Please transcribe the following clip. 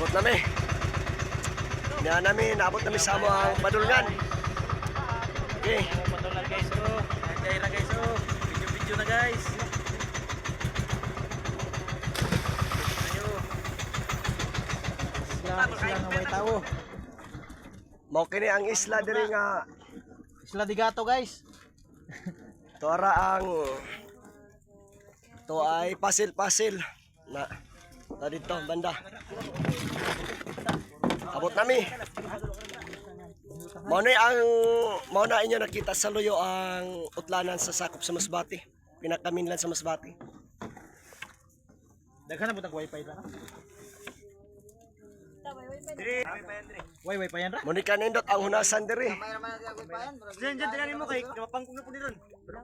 Abot nami. Niya nami, naabot nami sa mga padulngan. Okay. Padulan guys, oh. Enjoy na guys, oh. Video-video na guys. Ayo. Isla nga may tao. Mao kini ang isla diri nga Isla di Gato guys. tuara ang to ay pasil-pasil na dito banda. Abot nami. Mao na inyo nakita sa luyo ang utlanan sa sakop sa Masbate. Pinakaminlan sa Masbate. Daghan na butang wifi ra. Wifi pa yan ra. Muni kanindot ang hunasan diri. Diyan tingnan mo kay mapangkong na po ni ron.